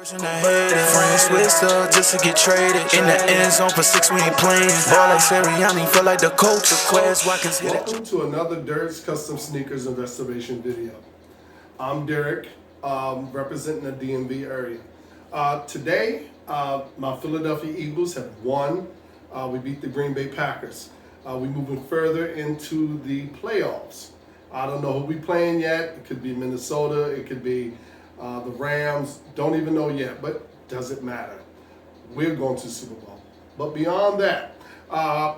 Friends switched up just to get traded. In the end zone for 6, we ain't playing. Ball like Sirianni, feel like the coach. Welcome to another Derricks Custom Sneakers and Restoration video. I'm Derrick, representing the DMV area. Today, my Philadelphia Eagles have won. We beat the Green Bay Packers. We're moving further into the playoffs. I don't know who we're playing yet. It could be Minnesota. It could be the Rams. Don't even know yet, but doesn't matter. We're going to Super Bowl. But beyond that,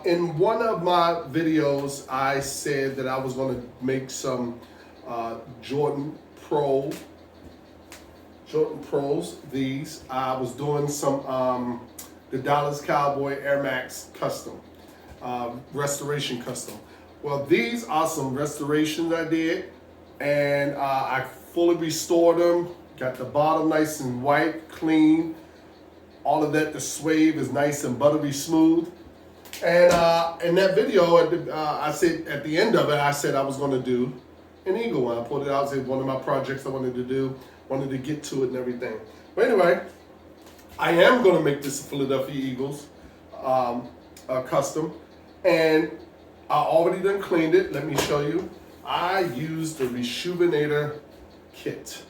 in one of my videos, I said that I was going to make some Jordan Pros. These I was doing some the Dallas Cowboy Air Max custom, restoration custom. Well, these are some restorations I did, and I fully restored them. Got the bottom nice and white, clean. All of that, the suede is nice and buttery smooth. And in that video, I said at the end of it, I said I was going to do an eagle one. I put it out as one of my projects I wanted to do, wanted to get to it and everything. But anyway, I am going to make this Philadelphia Eagles custom, and I already done cleaned it. Let me show you. I used the Rejuvenator kit.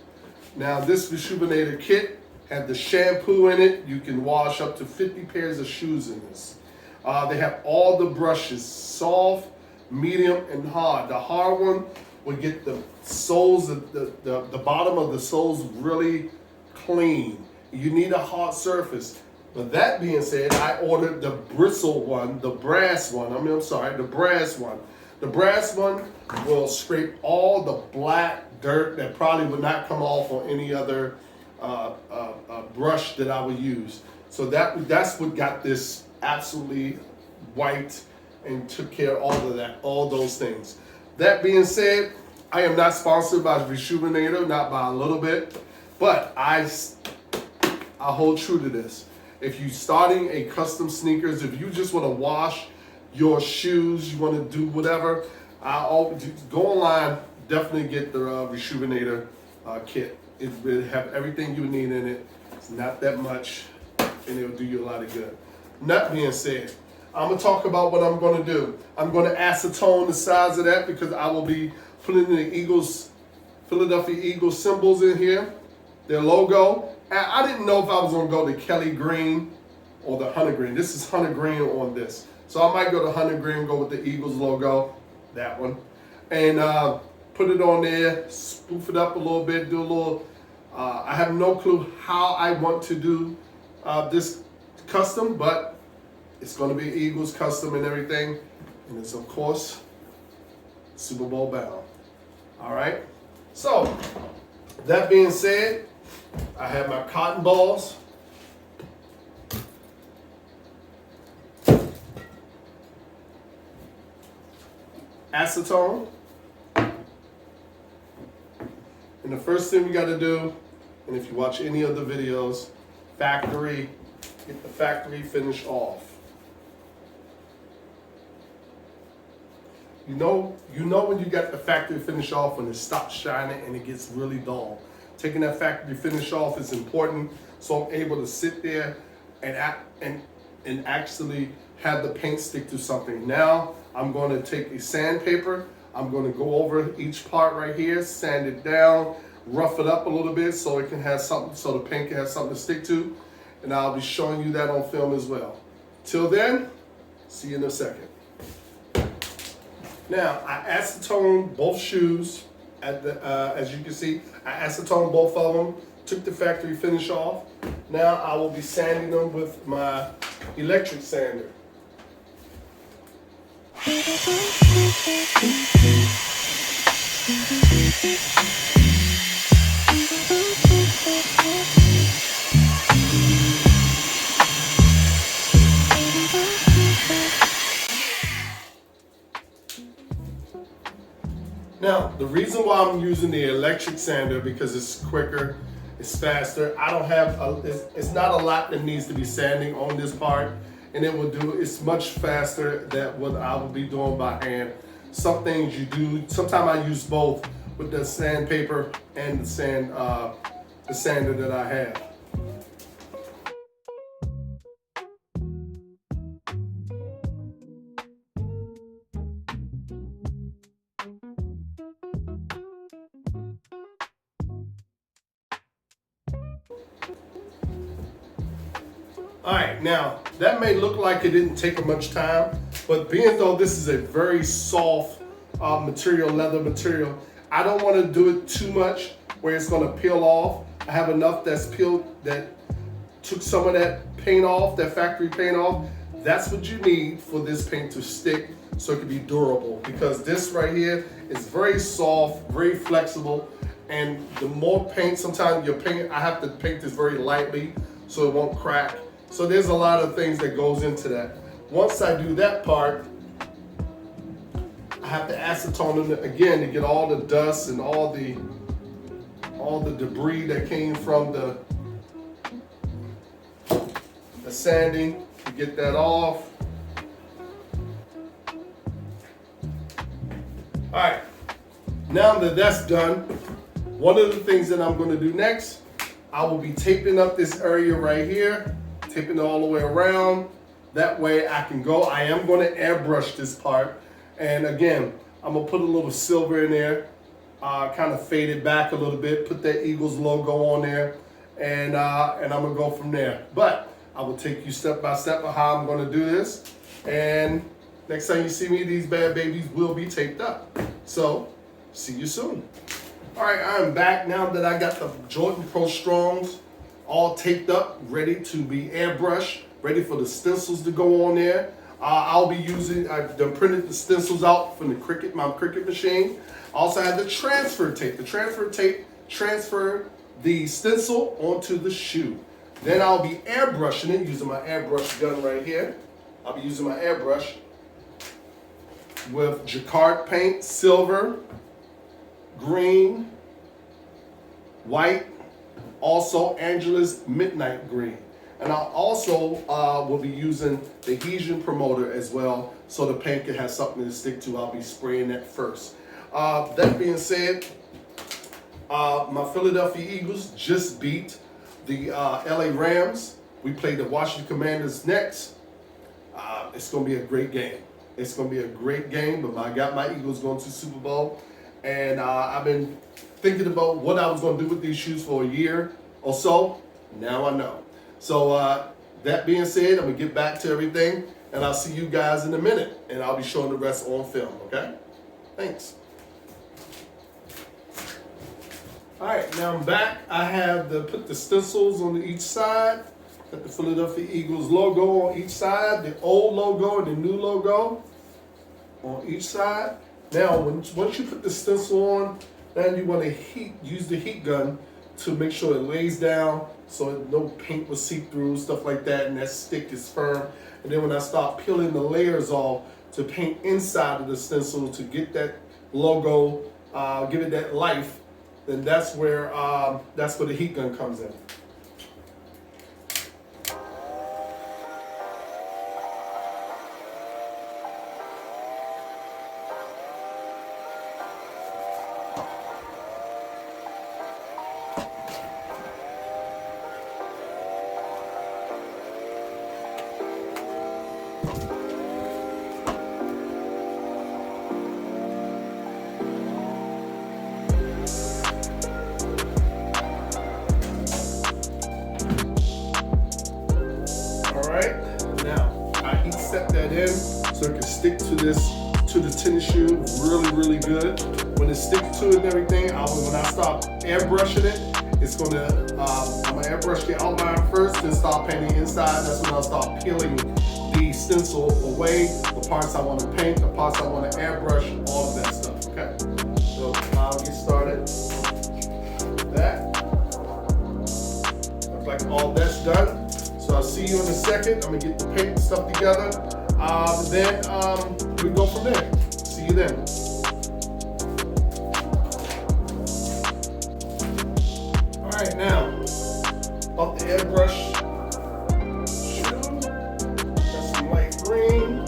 Now this Rejuvenator kit had the shampoo in it. You can wash up to 50 pairs of shoes in this. They have all the brushes, soft, medium, and hard. The hard one will get the soles, the bottom of the soles really clean. You need a hard surface. But that being said, I ordered the bristle one, the brass one. The brass one. The brass one will scrape all the black dirt that probably would not come off on any other brush that I would use. So that's what got this absolutely white and took care of all of that, all those things. That being said, I am not sponsored by Rejuvenator, not by a little bit, but I hold true to this. If you're starting a custom sneakers, if you just want to wash your shoes, you want to do whatever, I always go online. Definitely get the Rejuvenator kit. It will have everything you need in it. It's not that much, and it'll do you a lot of good. That being said, I'm gonna talk about what I'm gonna do. I'm gonna acetone the sides of that because I will be putting the Eagles, Philadelphia Eagles symbols in here, their logo. And I didn't know if I was gonna go to Kelly Green or the Hunter Green. This is Hunter Green on this. So I might go to Hunter Green, go with the Eagles logo, that one. And put it on there, spoof it up a little bit, do a little, I have no clue how I want to do this custom, but it's gonna be Eagles custom and everything. And it's of course, Super Bowl bound. All right, so that being said, I have my cotton balls. Acetone. And the first thing we got to do, and if you watch any of the videos, get the factory finish off. You know when you got the factory finish off when it stops shining and it gets really dull. Taking that factory finish off is important, so I'm able to sit there and actually have the paint stick to something. Now I'm going to take a sandpaper. I'm going to go over each part right here, sand it down, rough it up a little bit so it can have something, so the paint can have something to stick to. And I'll be showing you that on film as well. Till then, see you in a second. Now, I acetone both shoes. As you can see, I acetone both of them, took the factory finish off. Now I will be sanding them with my electric sander. Now, the reason why I'm using the electric sander because it's quicker, it's faster. I don't have, it's not a lot that needs to be sanding on this part, and it's much faster than what I will be doing by hand. Some things you do, sometimes I use both with the sandpaper and the sander that I have. All right, now that may look like it didn't take much time, but being though this is a very soft material, leather material, I don't want to do it too much where it's going to peel off. I have enough that's peeled, that took some of that paint off, that factory paint off. That's what you need for this paint to stick so it can be durable, because this right here is very soft, very flexible, and the more paint, sometimes your paint, I have to paint this very lightly so it won't crack. So there's a lot of things that goes into that. Once I do that part, I have to acetone it again to get all the dust and all the debris that came from the sanding, to get that off. All right, now that that's done, one of the things that I'm going to do next, I will be taping up this area right here, taping it all the way around. That way I can go. I am going to airbrush this part, and again, I'm going to put a little silver in there, kind of fade it back a little bit, put that Eagles logo on there, and I'm going to go from there. But I will take you step by step of how I'm going to do this, and next time you see me, these bad babies will be taped up. So, see you soon. All right, I'm back now that I got the Jordan Pro Strongs all taped up, ready to be airbrushed, ready for the stencils to go on there. I'll be using, I've done printed the stencils out from the my Cricut machine. I also have the transfer tape. The transfer tape transfer the stencil onto the shoe. Then I'll be airbrushing it using my airbrush gun right here. I'll be using my airbrush with jacquard paint, silver, green, white, also Angela's Midnight Green. And I also will be using the adhesion promoter as well, so the paint can have something to stick to. I'll be spraying that first. That being said, my Philadelphia Eagles just beat the LA Rams. We play the Washington Commanders next. It's going to be a great game. It's going to be a great game, but I got my Eagles going to the Super Bowl. And I've been thinking about what I was going to do with these shoes for a year or so. Now I know. So that being said, I'm going to get back to everything, and I'll see you guys in a minute, and I'll be showing the rest on film, okay? Thanks. All right, now I'm back. I have put the stencils on each side. Got the Philadelphia Eagles logo on each side, the old logo and the new logo on each side. Now, once you put the stencil on, then you want to use the heat gun to make sure it lays down so no paint will seep through, stuff like that, and that stick is firm. And then when I start peeling the layers off to paint inside of the stencil to get that logo, give it that life, then that's where the heat gun comes in. So it can stick to the tennis shoe really good. When it sticks to it and everything, when I start airbrushing it, it's gonna, I'm gonna airbrush the outline first, then start painting inside. That's when I'll start peeling the stencil away, the parts I want to paint, the parts I want to airbrush, all of that stuff, okay? So I'll get started with that. Looks like all that's done. So I'll see you in a second. I'm gonna get the paint and stuff together. Then we go from there. See you then. All right, now, off the airbrush shoe, got some light green.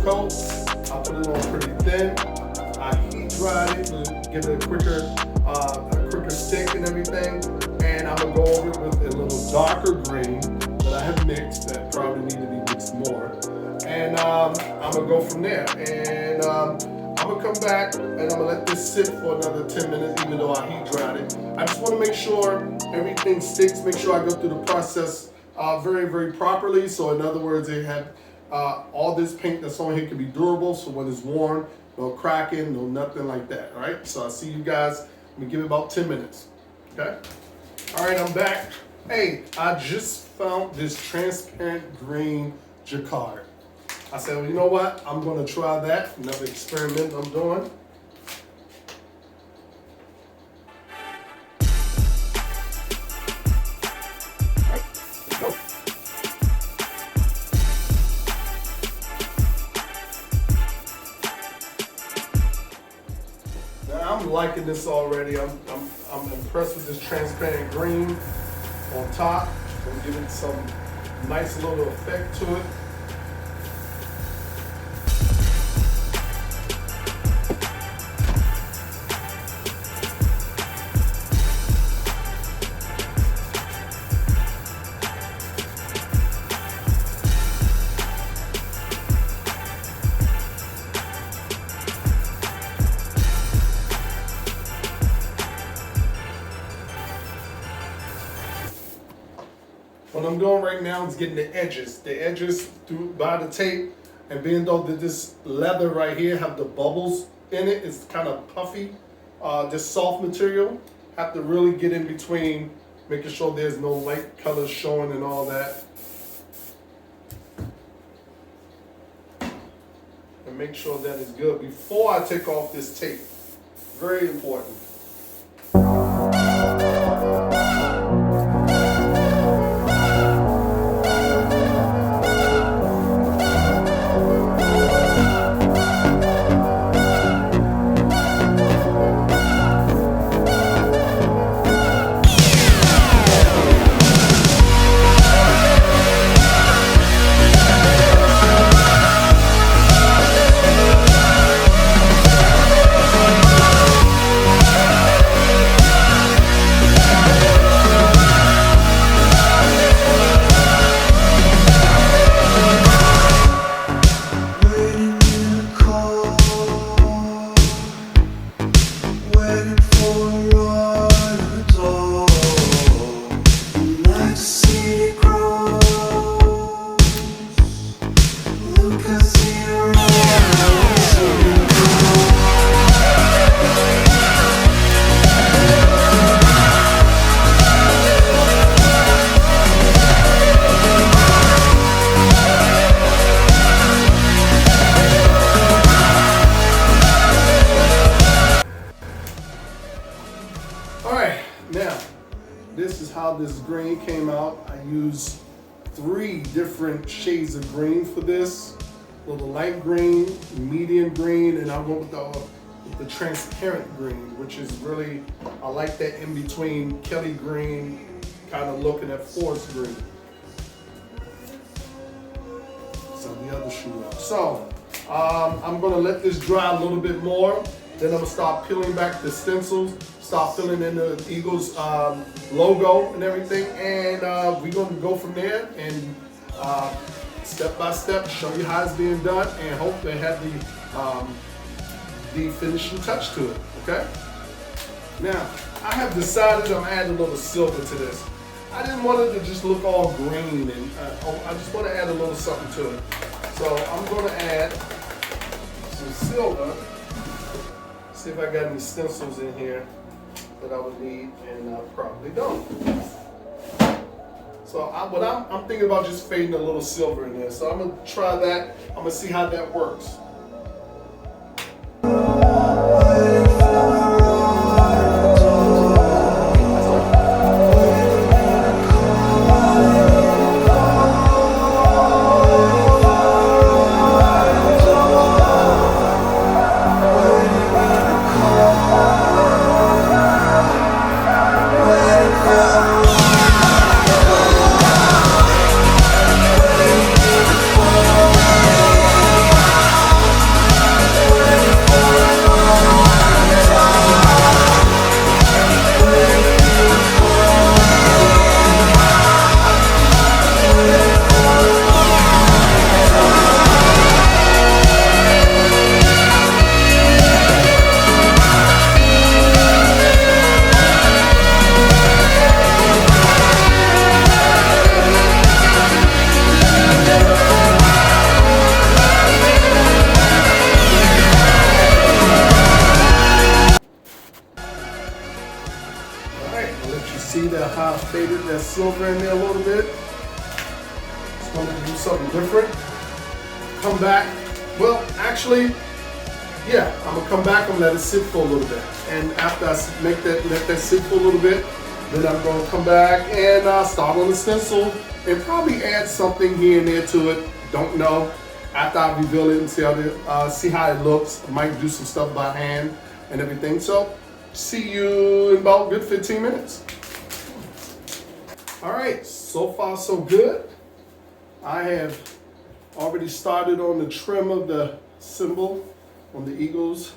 coat. I put it on pretty thin. I heat dried it to give it a quicker stick and everything. And I'm gonna go over it with a little darker green that I have mixed that probably need to be mixed more. And I'm gonna go from there. And I'm gonna come back and I'm gonna let this sit for another 10 minutes, even though I heat dried it. I just wanna make sure everything sticks, make sure I go through the process very, very properly. So in other words, they have all this paint that's on here can be durable, so when it's worn, no cracking, no nothing like that, all right? So I'll see you guys, I'm gonna give it about 10 minutes, okay? All right, I'm back. Hey, I just found this transparent green jacquard. I said, well, you know what? I'm gonna try that, another experiment I'm doing. I'm liking this already. I'm impressed with this transparent green on top. Gonna give it some nice little effect to it. What I'm doing right now is getting the edges through by the tape, and being though that this leather right here have the bubbles in it, it's kind of puffy, this soft material, have to really get in between, making sure there's no light colors showing and all that. And make sure that is good before I take off this tape. Very important. This is how this green came out. I used 3 different shades of green for this. A little light green, medium green, and I went with the transparent green, which is really, I like that in between Kelly green, kind of looking at forest green. So the other shoe up. So I'm gonna let this dry a little bit more. Then I'm gonna start peeling back the stencils, start filling in the Eagles logo and everything, and we're gonna go from there and step by step show you how it's being done, and hope they have the finishing touch to it. Okay. Now I have decided I'm adding a little silver to this. I didn't want it to just look all green, and I just want to add a little something to it. So I'm going to add some silver. See if I got any stencils in here that I would need, and I probably don't. So what I'm thinking about just fading a little silver in there. So I'm gonna try that. I'm gonna see how that works. faded that silver in there a little bit. Just wanted to do something different. Come back. Well, actually, yeah, I'm gonna come back and let it sit for a little bit. And after I let that sit for a little bit, then I'm gonna come back and start on the stencil and probably add something here and there to it. Don't know. After I reveal it and see how it looks, I might do some stuff by hand and everything. So, see you in about good 15 minutes. All right, so far so good. I have already started on the trim of the symbol on the Eagles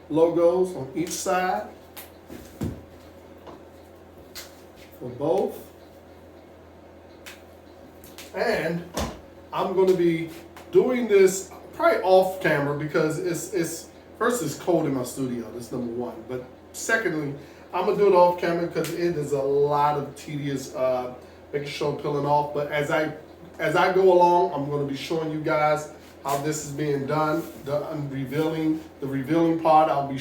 logos on each side for both. And I'm going to be doing this probably off camera because it's first it's cold in my studio. That's number one. But secondly, I'm gonna do it off camera because it is a lot of tedious making sure I'm peeling off. But as I go along, I'm going to be showing you guys how this is being done. The revealing part, I'll be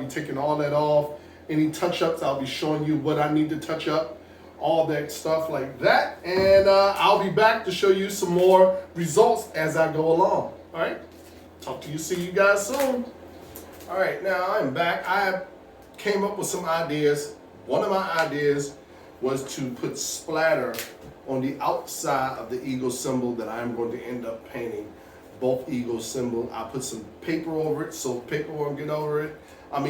taking all that off. Any touch-ups, I'll be showing you what I need to touch up, all that stuff like that. And I'll be back to show you some more results as I go along. All right, see you guys soon. All right, now I'm back. I came up with some ideas. One of my ideas was to put splatter on the outside of the eagle symbol that I'm going to end up painting. Both eagle symbol. I put some paper over it so paper won't get over it.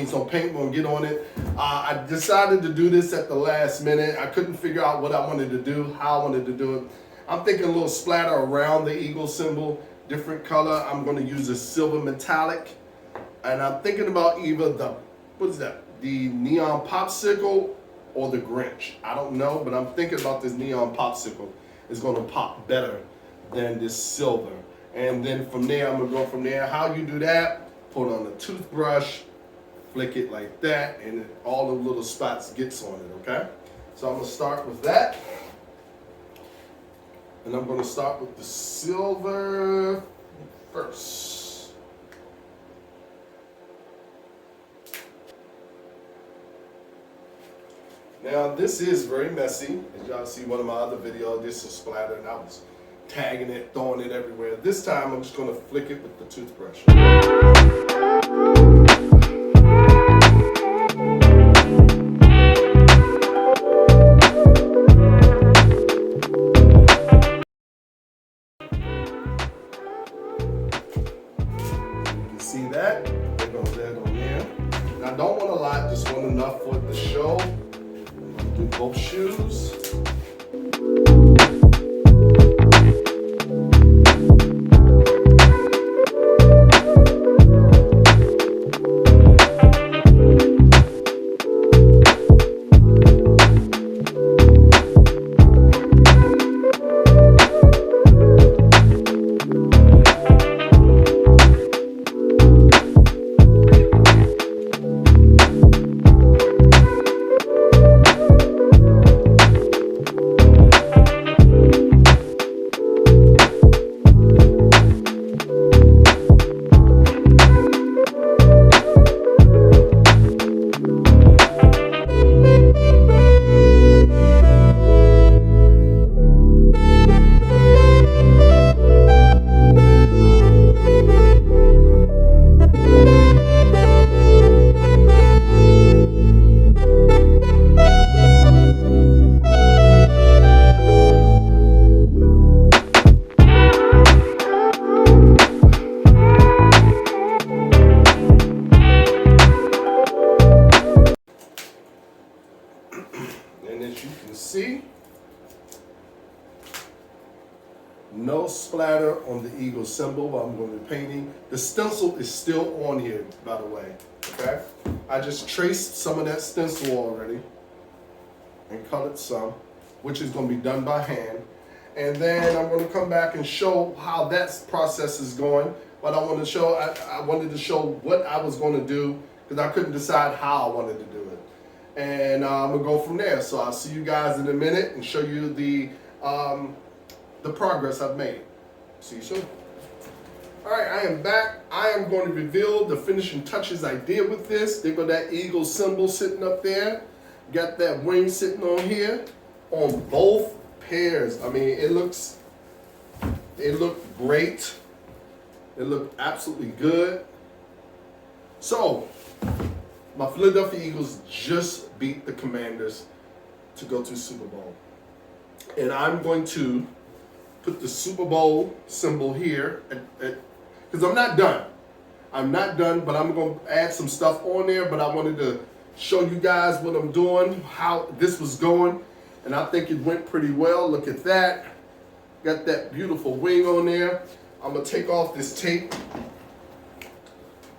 So paint won't get on it. I decided to do this at the last minute. I couldn't figure out what I wanted to do, how I wanted to do it. I'm thinking a little splatter around the eagle symbol, different color. I'm going to use a silver metallic. And I'm thinking about either the neon popsicle or the Grinch. I don't know, but I'm thinking about this neon popsicle. It's going to pop better than this silver. And then from there, I'm going to go from there. How you do that, put on a toothbrush, flick it like that, and all the little spots gets on it, okay? So I'm going to start with that. And I'm going to start with the silver first. Now this is very messy. As y'all see one of my other videos, this is splatter and I was tagging it, throwing it everywhere. This time I'm just gonna flick it with the toothbrush. You can see that. There goes that on there. And I don't want a lot, just want enough for it to show. Do both shoes. And as you can see, no splatter on the eagle symbol while I'm going to be painting. The stencil is still on here, by the way, okay? I just traced some of that stencil already and colored some, which is going to be done by hand. And then I'm going to come back and show how that process is going. But I wanted to show what I was going to do because I couldn't decide how I wanted to do it. And I'm going to go from there. So I'll see you guys in a minute and show you the progress I've made. See you soon. All right, I am back. I am going to reveal the finishing touches I did with this. There go that eagle symbol sitting up there. Got that wing sitting on here on both pairs. I mean, it looked great. It looked absolutely good. So, my Philadelphia Eagles just beat the Commanders to go to Super Bowl. And I'm going to put the Super Bowl symbol here because I'm not done. I'm not done, but I'm going to add some stuff on there, but I wanted to show you guys what I'm doing, how this was going, and I think it went pretty well. Look at that. Got that beautiful wing on there. I'm going to take off this tape.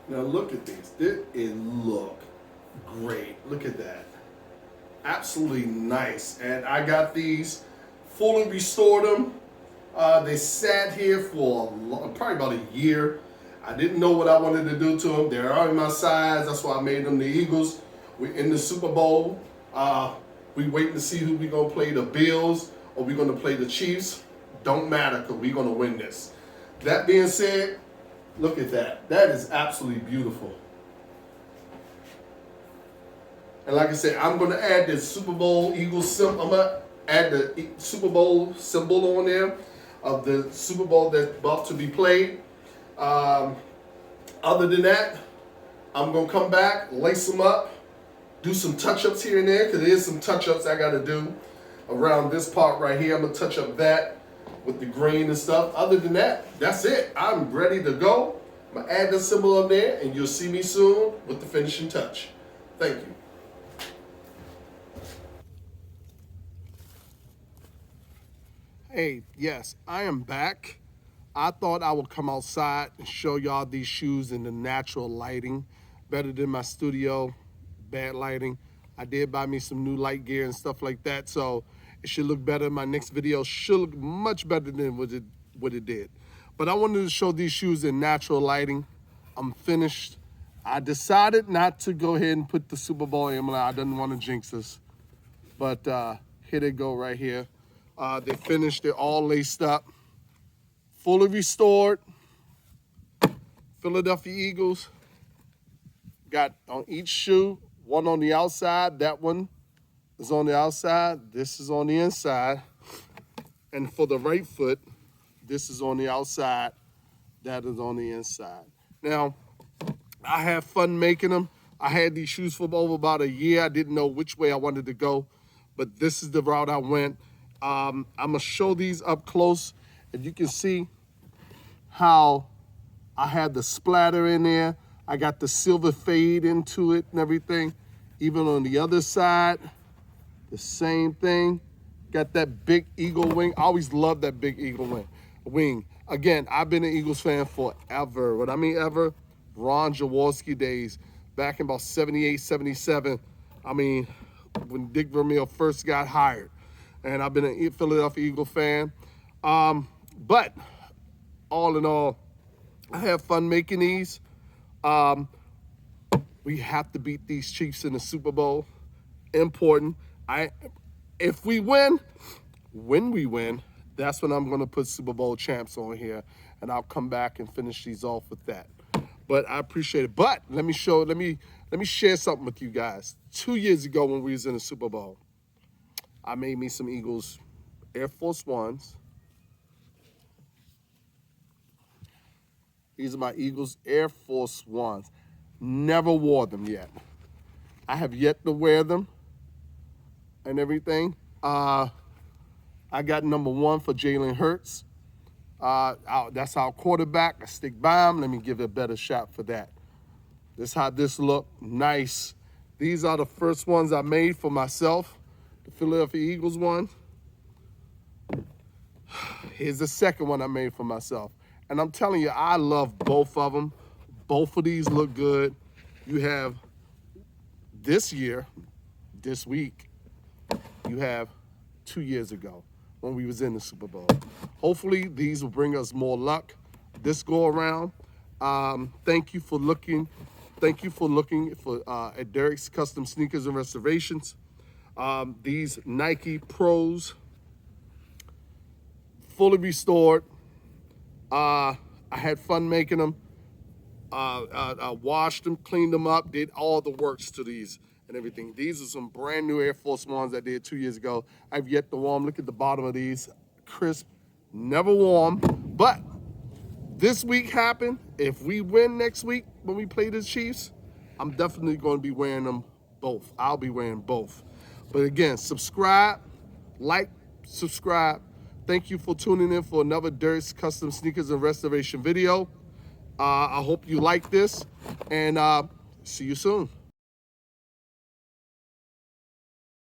Now look at these. It look great. Look at that. Absolutely nice. And I got these, fully restored them. They sat here for probably about a year. I didn't know what I wanted to do to them. They're all in my size. That's why I made them the Eagles. We're in the Super Bowl. We waiting to see who we gonna play, the Bills or we gonna play the Chiefs. Don't matter, because we're gonna win this. That being said, look at that. That is absolutely beautiful. And like I said, I'm gonna add the Super Bowl Eagles symbol. I'm gonna add the Super Bowl symbol on there of the Super Bowl that's about to be played. Other than that, I'm gonna come back, lace them up, do some touch-ups here and there, because there is some touch-ups I gotta do around this part right here. I'm gonna touch up that with the green and stuff. Other than that, that's it. I'm ready to go. I'm gonna add the symbol up there, and you'll see me soon with the finishing touch. Thank you. Hey, yes, I am back. I thought I would come outside and show y'all these shoes in the natural lighting, better than my studio, bad lighting. I did buy me some new light gear and stuff like that, so it should look better. My next video should look much better than what it did. But I wanted to show these shoes in natural lighting. I'm finished. I decided not to go ahead and put the Super Bowl emblem. I didn't want to jinx us. But here they go right here. They're finished. They're all laced up. Fully restored. Philadelphia Eagles. Got on each shoe, one on the outside. That one is on the outside. This is on the inside. And for the right foot, this is on the outside. That is on the inside. Now, I had fun making them. I had these shoes for over about a year. I didn't know which way I wanted to go, but this is the route I went. I'm gonna show these up close, and you can see how I had the splatter in there. I got the silver fade into it and everything. Even on the other side, the same thing. Got that big eagle wing. I always loved that big eagle wing. Again, I've been an Eagles fan forever. What I mean ever, Ron Jaworski days, back in about 78, 77. I mean, when Dick Vermeil first got hired. And I've been a Philadelphia Eagle fan. But all in all, I have fun making these. We have to beat these Chiefs in the Super Bowl. Important. If we win, when we win, that's when I'm gonna put Super Bowl champs on here, and I'll come back and finish these off with that. But I appreciate it. But let me share something with you guys. 2 years ago when we was in the Super Bowl, I made me some Eagles Air Force Ones. These are my Eagles Air Force Ones. Never wore them yet. I have yet to wear them and everything. I got number 1 for Jalen Hurts. That's our quarterback. I stick by him. Let me give it a better shot for that. This is how this look. Nice. These are the first ones I made for myself. The Philadelphia Eagles one. Here's the second one I made for myself. And I'm telling you, I love both of them. Both of these look good. You have this year, this week, you have 2 years ago when we was in the Super Bowl. Hopefully these will bring us more luck this go around. Thank you for looking. Thank you for looking at Derricks Custom Sneakers and Restorations. These Nike Pros, fully restored. I had fun making them. I washed them, cleaned them up, did all the works to these. and everything. These are some brand new Air Force Ones I did 2 years ago. I've yet to warm. Look at the bottom of these. Crisp, never warm. But this week happened. If we win next week when we play the Chiefs, I'm definitely going to be wearing them both. I'll be wearing both. But again, subscribe, like, subscribe. Thank you for tuning in for another Derricks Custom Sneakers and Restoration video. I hope you like this, and see you soon.